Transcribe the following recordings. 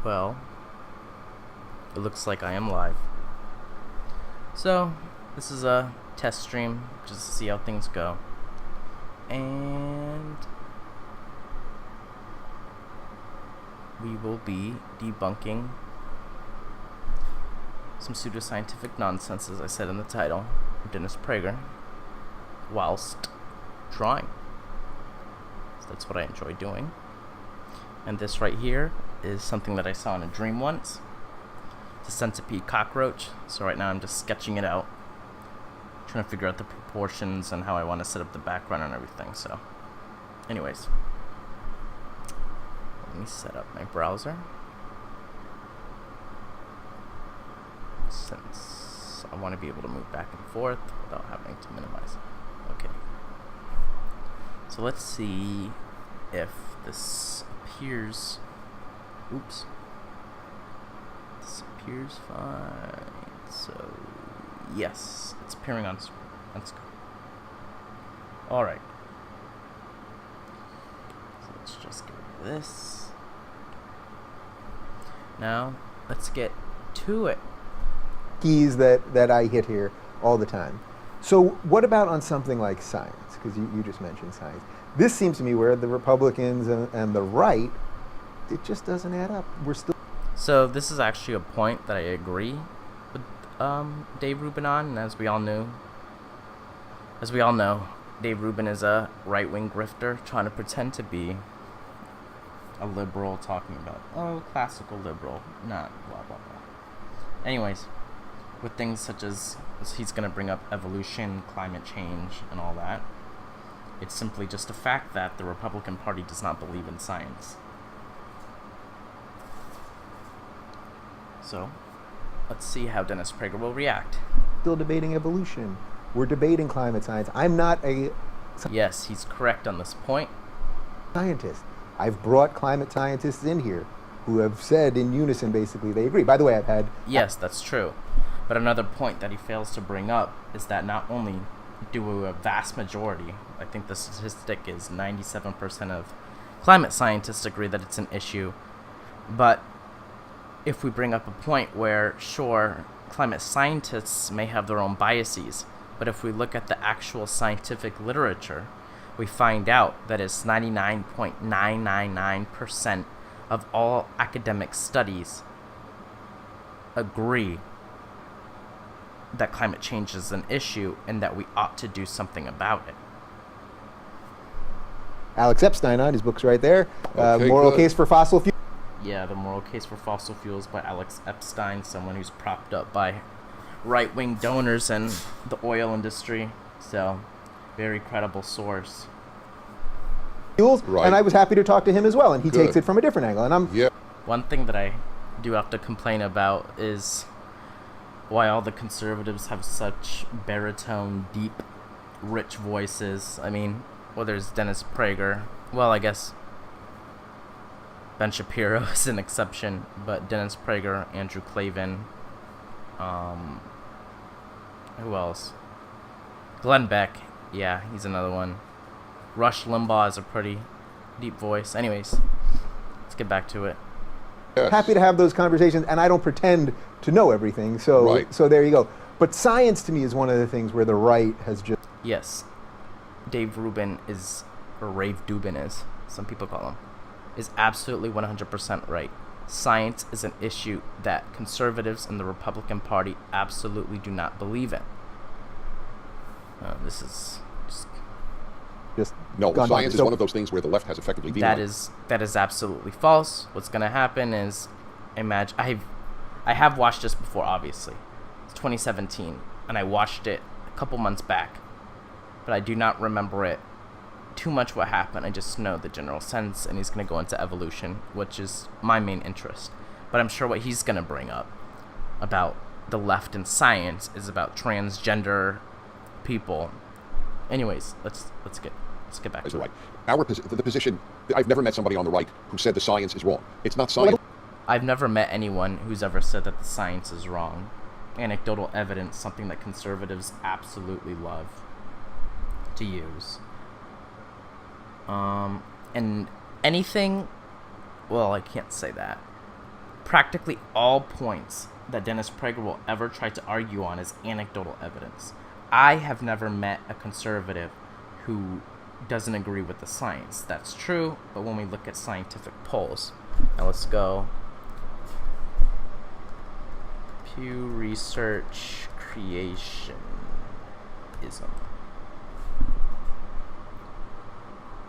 Well, it looks like I am live. So, this is a test stream just to see how things go. And we will be debunking some pseudoscientific nonsense, as I said in the title, of Dennis Prager, whilst drawing. So that's what I enjoy doing. And this right here is something that I saw in a dream once. It's a centipede cockroach. So right now I'm just sketching it out, trying to figure out the proportions and how I want to set up the background and everything. So anyways, let me set up my browser, since I want to be able to move back and forth without having to minimize. Okay, so let's see if this appears. Oops, this appears fine. So yes, it's appearing on screen. Let's go. All right, so let's just get rid of this. Now let's get to it. Keys that I hit here all the time. So what about on something like science? Because you just mentioned science. This seems to me where the Republicans and the right, it just doesn't add up. We're still... So this is actually a point that I agree with Dave Rubin on, and as we all know, Dave Rubin is a right-wing grifter trying to pretend to be a liberal, talking about, oh, classical liberal, not blah blah blah. Anyways, with things such as he's going to bring up evolution, climate change, and all that, it's simply just a fact that the Republican Party does not believe in science. So, let's see how Dennis Prager will react. Still debating evolution. We're debating climate science. I'm not a... Yes, he's correct on this point. Scientist. I've brought climate scientists in here who have said in unison basically they agree. By the way, I've had... Yes, that's true. But another point that he fails to bring up is that not only do a vast majority, I think the statistic is 97% of climate scientists agree that it's an issue, but if we bring up a point where, sure, climate scientists may have their own biases, but if we look at the actual scientific literature, we find out that it's 99.999% of all academic studies agree that climate change is an issue and that we ought to do something about it. Alex Epstein on his book's right there. Moral Case for Fossil Fuels. Yeah, The Moral Case for Fossil Fuels by Alex Epstein, someone who's propped up by right-wing donors and the oil industry. So, very credible source. Right. And I was happy to talk to him as well, and he takes it from a different angle. And I'm One thing that I do have to complain about is why all the conservatives have such baritone, deep, rich voices. I mean, whether it's Dennis Prager, well, I guess Ben Shapiro is an exception, but Dennis Prager, Andrew Klavan, who else? Glenn Beck, yeah, he's another one. Rush Limbaugh has a pretty deep voice. Anyways, let's get back to it. Yes. Happy to have those conversations, and I don't pretend to know everything, so so there you go. But science to me is one of the things where the right has just... Yes, Dave Rubin is, or Rave Dubin is, some people call him, is absolutely 100% right. Science is an issue that conservatives and the Republican Party absolutely do not believe in. This is just no, science is one of those things where the left has effectively been that is absolutely false. What's going to happen is, imagine I have watched this before, obviously. It's 2017, and I watched it a couple months back, but I do not remember it too much what happened. I just know the general sense, and he's going to go into evolution, which is my main interest. But I'm sure what he's going to bring up about the left and science is about transgender people. Anyways, let's get back to it. The position, I've never met somebody on the right who said the science is wrong. It's not science. I've never met anyone who's ever said that the science is wrong. Anecdotal evidence, something that conservatives absolutely love to use. And anything, well, I can't say that. practically all points that Dennis Prager will ever try to argue on is anecdotal evidence. I have never met a conservative who doesn't agree with the science. That's true, but when we look at scientific polls, now let's go Pew Research Creationism.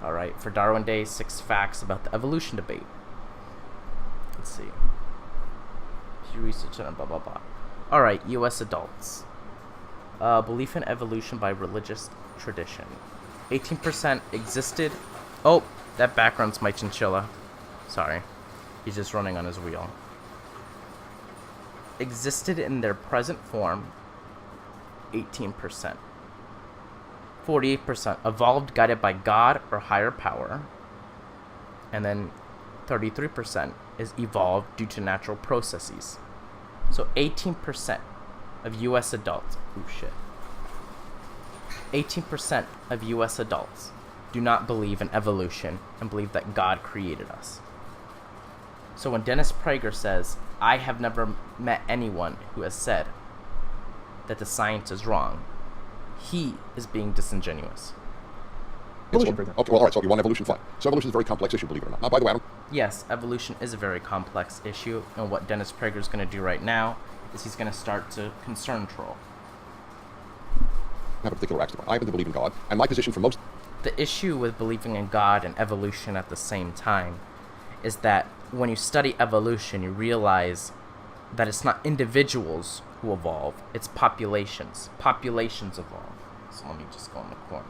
Alright, for Darwin Day, 6 facts about the evolution debate. Let's see. Pew Research and blah blah blah. Alright, US adults. Belief in evolution by religious tradition. 18% existed. Oh, that background's my chinchilla. Sorry. He's just running on his wheel. Existed in their present form. 18%. 48% evolved guided by God or higher power. And then 33% is evolved due to natural processes. So 18% of US adults, 18% of US adults do not believe in evolution and believe that God created us. So when Dennis Prager says, I have never met anyone who has said that the science is wrong, he is being disingenuous. Evolution, for example. Okay, well, all right, so you want evolution, fine. So evolution is a very complex issue, believe it or not. Now, by the way, I don't Yes, evolution is a very complex issue, and what Dennis Prager is going to do right now is he's going to start to concern troll. have a particular axe to grind. I happen to believe in God, and my position for most... The issue with believing in God and evolution at the same time is that when you study evolution, you realize that it's not individuals who evolve, it's populations. Populations evolve. So let me just go in the corner.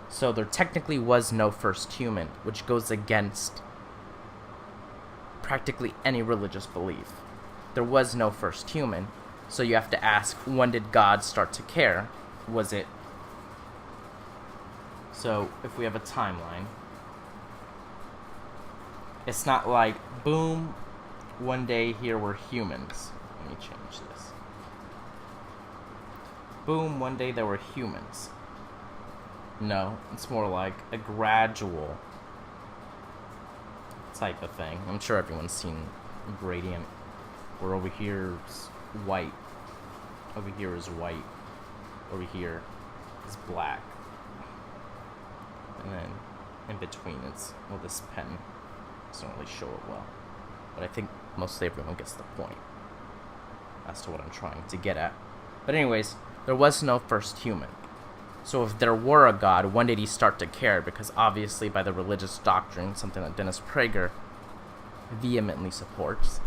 So there technically was no first human, which goes against practically any religious belief. There was no first human, so you have to ask, when did God start to care? Was it... So if we have a timeline, it's not like, boom, one day here we're humans. Let me change this. Boom, one day there were humans. No, it's more like a gradual type of thing. I'm sure everyone's seen gradient, where over here is white, over here is white, over here is black, and then in between it's, well, this pen doesn't really show it well, but I think mostly everyone gets the point as to what I'm trying to get at. But anyways, there was no first human. So if there were a God, when did he start to care? Because obviously by the religious doctrine, something that Dennis Prager vehemently supports,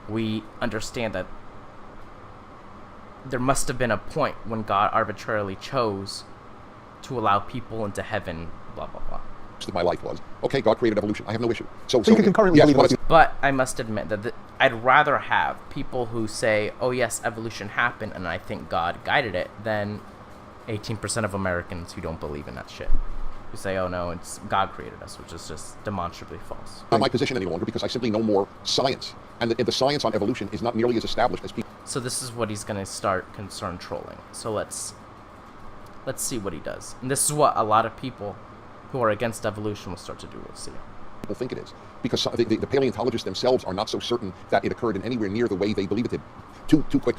we understand that there must have been a point when God arbitrarily chose to allow people into heaven, blah, blah, blah. of my life was, okay, God created evolution. I have no issue. So you can concurrently believe yes, in But I must admit that I'd rather have people who say, oh yes, evolution happened and I think God guided it, than 18% of Americans who don't believe in that shit. Who say, oh no, it's God created us, which is just demonstrably false. not my position any longer because I simply know more science. And the science on evolution is not nearly as established as people. So this is what he's going to start concern trolling. So let's see what he does. And this is what a lot of people who are against evolution will start to do. We'll see. People think it is. Because the paleontologists themselves are not so certain that it occurred in anywhere near the way they believe it did. Too quick.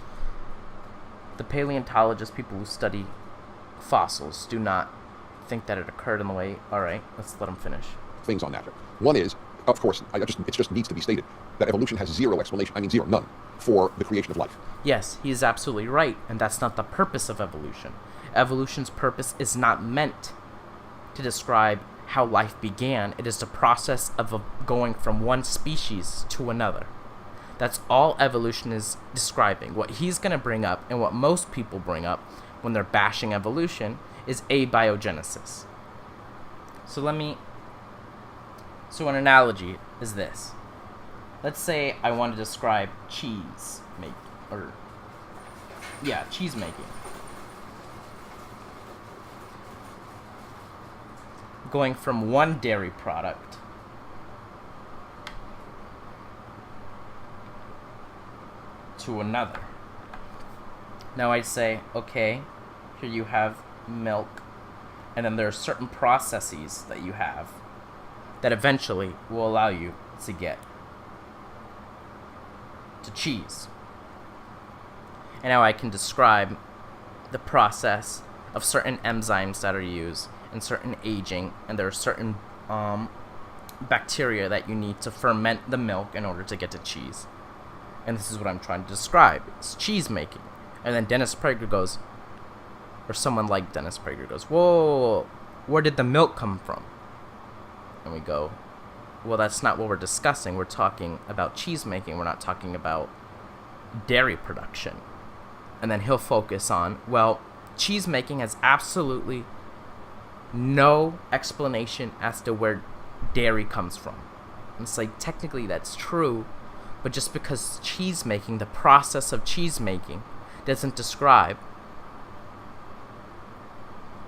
The paleontologists, people who study fossils, do not think that it occurred in the way... Alright, let's let him finish. Things on that. One is, of course, it just needs to be stated that evolution has zero explanation, I mean zero, none, for the creation of life. Yes, he is absolutely right, and that's not the purpose of evolution. Evolution's purpose is not meant to describe how life began. It is the process of going from one species to another. That's all evolution is describing. What he's going to bring up, and what most people bring up when they're bashing evolution, is abiogenesis. So an analogy is this. Let's say I want to describe cheese making. Going from one dairy product to another. Now I'd say, okay, here you have milk, and then there are certain processes that you have that eventually will allow you to get to cheese. And now I can describe the process of certain enzymes that are used and certain aging, and there are certain bacteria that you need to ferment the milk in order to get to cheese. And this is what I'm trying to describe. It's cheese making. And then Dennis Prager goes, or someone like Dennis Prager goes, whoa, where did the milk come from? And we go, well, that's not what we're discussing. We're talking about cheese making. We're not talking about dairy production. And then he'll focus on, well, cheese making has absolutely no explanation as to where dairy comes from. And it's like, technically that's true, but just because cheese making, the process of cheese making, doesn't describe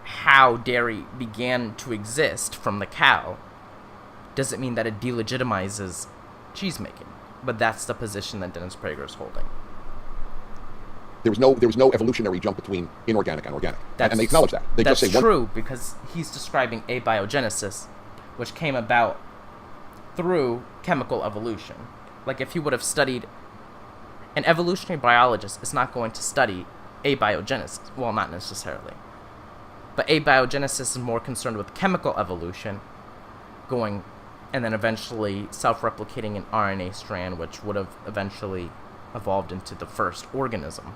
how dairy began to exist from the cow, doesn't mean that it delegitimizes cheese making. But that's the position that Dennis Prager is holding. There was no evolutionary jump between inorganic and organic. And they acknowledge that. They that's just say true, because he's describing abiogenesis, which came about through chemical evolution. Like, if he would have studied... An evolutionary biologist is not going to study abiogenesis. Well, not necessarily. But abiogenesis is more concerned with chemical evolution, going... and then eventually self-replicating an RNA strand, which would have eventually evolved into the first organism.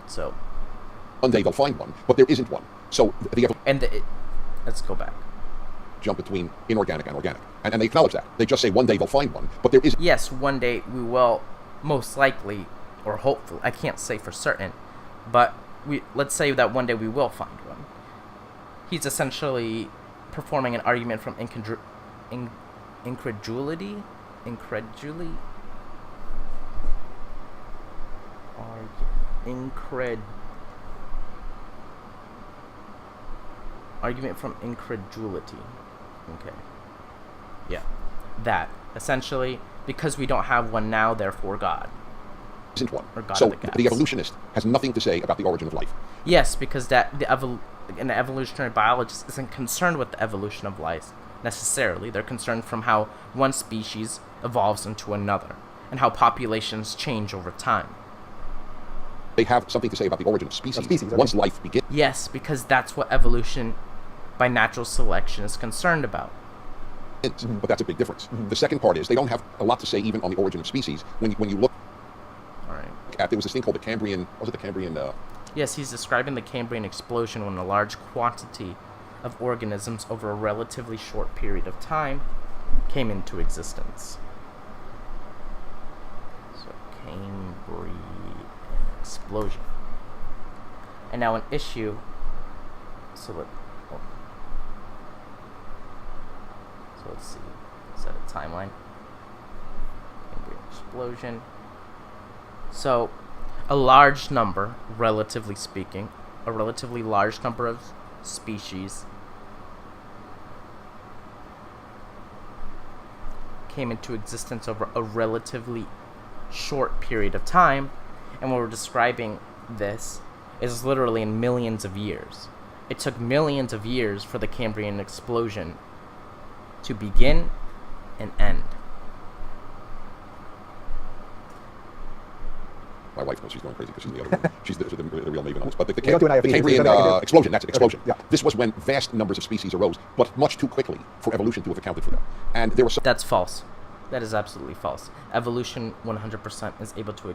So... one day they'll find one, but there isn't one. So let's go back. Jump between inorganic and organic. And they acknowledge that. They just say one day they'll find one, but there isn't. Yes, one day we will, most likely, or hopefully, I can't say for certain, but let's say that one day we will find one. He's essentially performing an argument from incredulity? Argument from incredulity. Okay. Yeah. That. Essentially, because we don't have one now, therefore God. Isn't one. Or God so of the gods. the evolutionist has nothing to say about the origin of life. Yes, because an evolutionary biologist isn't concerned with the evolution of life necessarily. They're concerned from how one species evolves into another, and how populations change over time. They have something to say about the origin of species, once life begins. Yes, because that's what evolution by natural selection is concerned about. Mm-hmm. But that's a big difference. Mm-hmm. The second part is they don't have a lot to say even on the origin of species. When you look at, there was this thing called the Cambrian, Yes, he's describing the Cambrian explosion when a large quantity of organisms over a relatively short period of time came into existence. So, Cambrian explosion. And now an issue, so let's see, set a timeline. Cambrian explosion. So, a large number, relatively speaking, a relatively large number of species came into existence over a relatively short period of time, and what we're describing this is literally in millions of years. It took millions of years for the Cambrian explosion to begin and end. My wife knows she's going crazy because she's the other one. She's the real maven on this. But the Cambrian explosion, that's it, explosion. Okay. Yeah. This was when vast numbers of species arose, but much too quickly for evolution to have accounted for them. And there was That's false. That is absolutely false. Evolution 100% is able to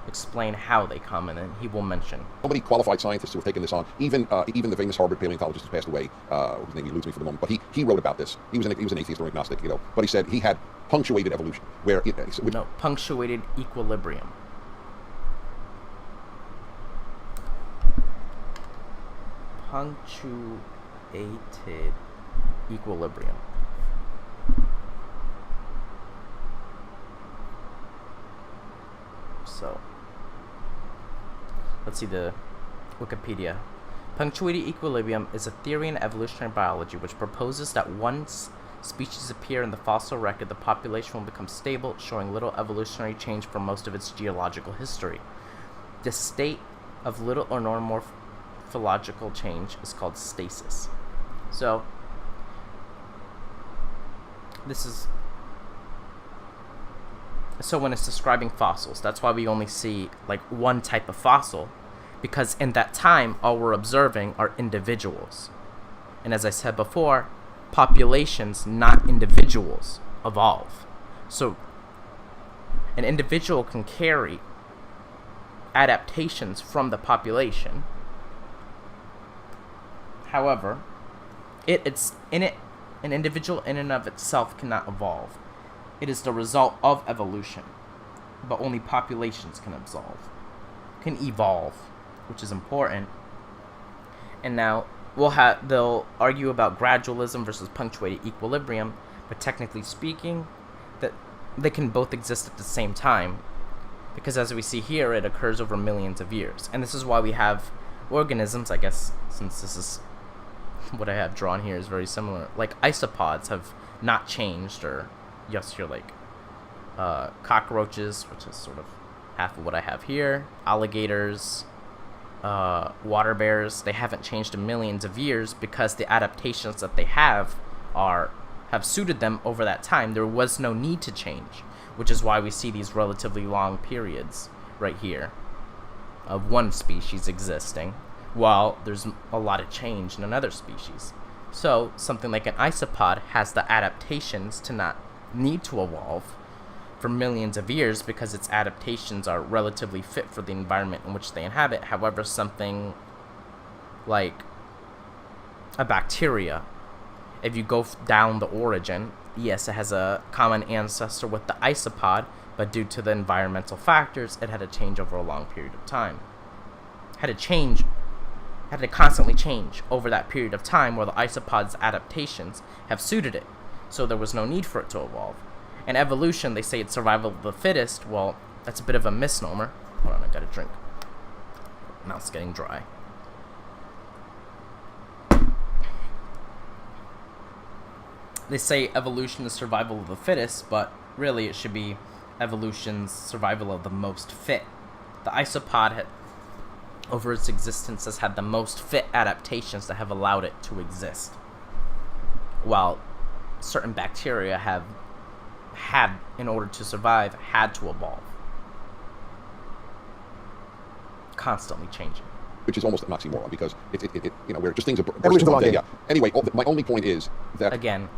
explain how they come, and then he will mention. So many qualified scientists who have taken this on. Even the famous Harvard paleontologist who passed away, whose name eludes me for the moment, but he wrote about this. He was an atheist or agnostic, but he said he had punctuated evolution, where punctuated equilibrium. Punctuated equilibrium. So, let's see the Wikipedia. Punctuated equilibrium is a theory in evolutionary biology which proposes that once species appear in the fossil record, the population will become stable, showing little evolutionary change for most of its geological history. The state of little or no morphological change is called stasis. So, so when it's describing fossils, that's why we only see like one type of fossil, because in that time all we're observing are individuals. And as I said before, populations, not individuals, evolve. So an individual can carry adaptations from the population. However, an individual in and of itself cannot evolve. It is the result of evolution, but only populations can evolve, which is important. And now they'll argue about gradualism versus punctuated equilibrium, but technically speaking, that they can both exist at the same time, because as we see here, it occurs over millions of years. And this is why we have organisms, I guess, since this is what I have drawn here is very similar. Like isopods have not changed, or yes, you're like cockroaches, which is sort of half of what I have here. Alligators, water bears, they haven't changed in millions of years because the adaptations that they have suited them over that time. There was no need to change, which is why we see these relatively long periods right here of one species existing, while there's a lot of change in another species. So something like an isopod has the adaptations to not need to evolve for millions of years because its adaptations are relatively fit for the environment in which they inhabit. However, something like a bacteria, if you go down the origin, yes, it has a common ancestor with the isopod, but due to the environmental factors, it had to change over a long period of time. Had to constantly change over that period of time where the isopod's adaptations have suited it. So there was no need for it to evolve. In evolution, they say it's survival of the fittest. Well, that's a bit of a misnomer. Hold on, I gotta drink. Mouth's getting dry. They say evolution is survival of the fittest, but really it should be evolution's survival of the most fit. The isopod over its existence has had the most fit adaptations that have allowed it to exist, while certain bacteria have had, in order to survive, had to evolve, constantly changing. Which is almost an oxymoron, because it where just things are evolution's a long game. Yeah. Anyway, my only point is that again,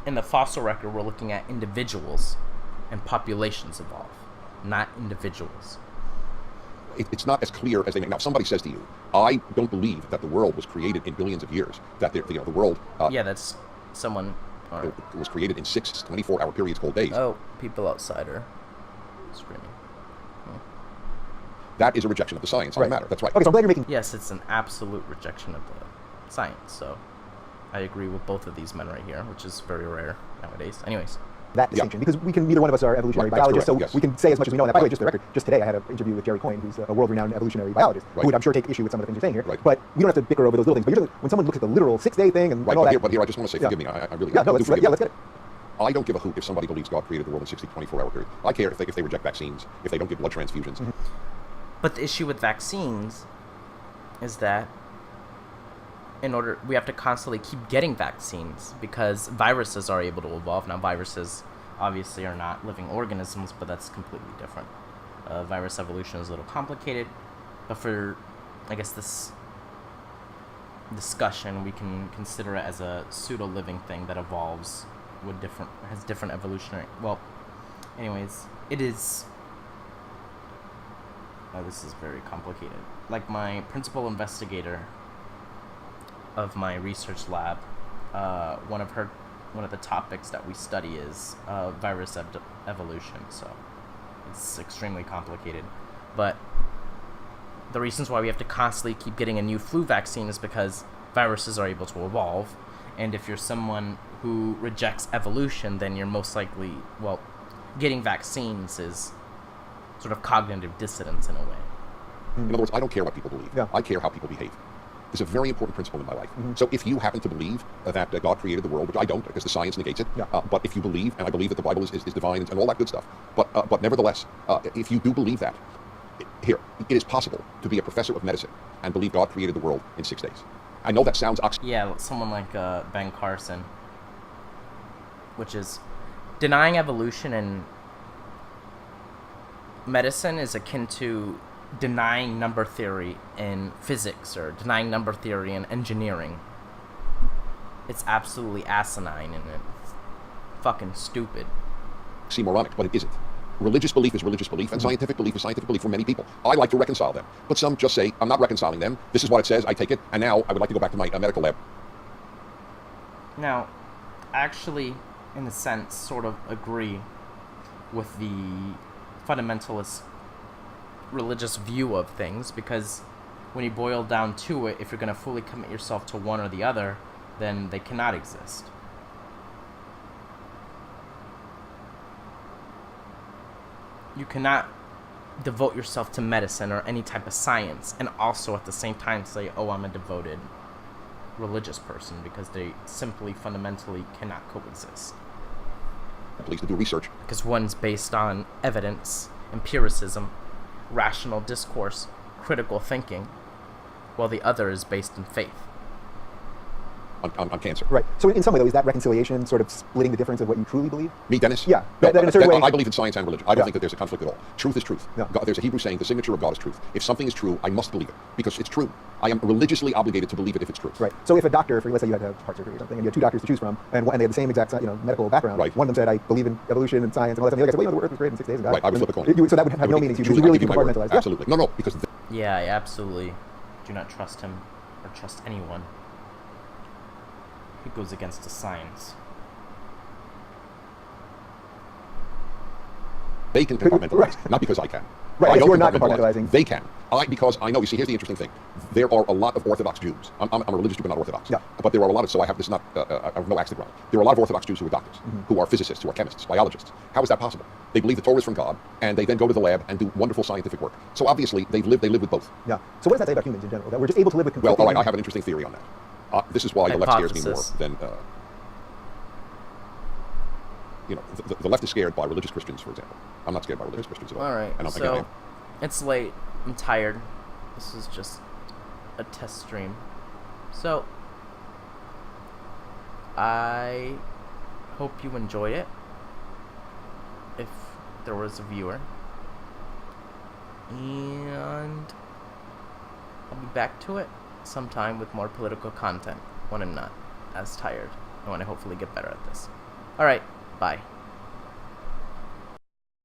in the fossil record, we're looking at individuals, and populations evolve, not individuals. It's not as clear as they make. Now, if somebody says to you, I don't believe that the world was created in billions of years, that the world... yeah, that's someone... It was created in 6 24-hour periods called days. Oh, people outside are screaming. Oh. That is a rejection of the science on the matter. That's right. Okay, so I'm glad you're making... Yes, it's an absolute rejection of the science, so I agree with both of these men right here, which is very rare nowadays. Anyways. That distinction, because neither one of us are evolutionary biologists, so we can say as much as we know. And by the way, just for the record, just today I had an interview with Jerry Coyne, who's a world-renowned evolutionary biologist, who would, I'm sure, take issue with some of the things you're saying here. Right. But we don't have to bicker over those little things. But usually, when someone looks at the literal 6-day thing and all that... But here, I just want to say, forgive me, I really... let's get it. I don't give a hoot if somebody believes God created the world in 60 24-hour period. I care if they reject vaccines, if they don't give blood transfusions. Mm-hmm. But the issue with vaccines is that we have to constantly keep getting vaccines because viruses are able to evolve. Now, viruses obviously are not living organisms, but that's completely different. Virus evolution is a little complicated, but for, I guess, this discussion, we can consider it as a pseudo-living thing that evolves with has different evolutionary... Well, anyways, it is... this is very complicated. Like my principal investigator of my research lab, one of the topics that we study is virus evolution, so it's extremely complicated. But the reasons why we have to constantly keep getting a new flu vaccine is because viruses are able to evolve, and if you're someone who rejects evolution, then you're most likely, getting vaccines is sort of cognitive dissonance in a way. In other words, I don't care what people believe. Yeah. I care how people behave. It's a very important principle in my life. Mm-hmm. So if you happen to believe that God created the world, which I don't because the science negates it, but if you believe, and I believe that the Bible is divine and all that good stuff, but nevertheless, if you do believe that, it is possible to be a professor of medicine and believe God created the world in 6 days. I know that sounds Yeah, someone like Ben Carson, which is denying evolution in medicine is akin to denying number theory in physics or denying number theory in engineering. It's absolutely asinine and it's fucking stupid. Oxymoronic, but it isn't. Religious belief is religious belief, and scientific belief is scientific belief for many people. I like to reconcile them, but some just say, I'm not reconciling them. This is what it says, I take it, and now I would like to go back to my medical lab. Now, I actually, in a sense, sort of agree with the fundamentalist religious view of things, because when you boil down to it, if you're going to fully commit yourself to one or the other, then they cannot exist. You cannot devote yourself to medicine or any type of science and also at the same time say, oh, I'm a devoted religious person, because they simply fundamentally cannot coexist. Police to do research. Because one's based on evidence, empiricism, rational discourse, critical thinking, while the other is based in faith. On cancer. Right. So in some way, though, is that reconciliation sort of splitting the difference of what you truly believe? Me, Dennis? Yeah. No, that in a certain way. I believe in science and religion. I don't think that there's a conflict at all. Truth is truth. Yeah. God, there's a Hebrew saying, the signature of God is truth. If something is true, I must believe it, because it's true. I am religiously obligated to believe it if it's true. Right. So if a doctor, let's say you had to have heart surgery or something, and you had two doctors to choose from, and they had the same exact medical background, right. One of them said, I believe in evolution and science and all that stuff, and the other guy said, well, the Earth was created in 6 days. Right, I would flip a coin. So that would have no meaning to you. You really do compartmentalize. Absolutely. Yeah. No, because... Yeah, I absolutely do not trust him or trust anyone who goes against the science. They can compartmentalize, right. Not because I can. Right, I don't you're not compartmentalizing. They can. Because I know, you see, here's the interesting thing. There are a lot of Orthodox Jews. I'm a religious Jew, but not Orthodox. Yeah. But there are a lot of, so I have this not, I have no axe to grind. There are a lot of Orthodox Jews who are doctors, who are physicists, who are chemists, biologists. How is that possible? They believe the Torah is from God, and they then go to the lab and do wonderful scientific work. So obviously, they live with both. Yeah. So what does that say about humans in general? That we're just able to live with Well, all right, I have an interesting theory on that. This is why the left scares me more than... the left is scared by religious Christians, for example. I'm not scared by religious Christians at all. All right, and so it's late. I'm tired. This is just a test stream. So I hope you enjoyed it, if there was a viewer. And I'll be back to it sometime with more political content when I'm not as tired and when I hopefully get better at this. All right. Bye.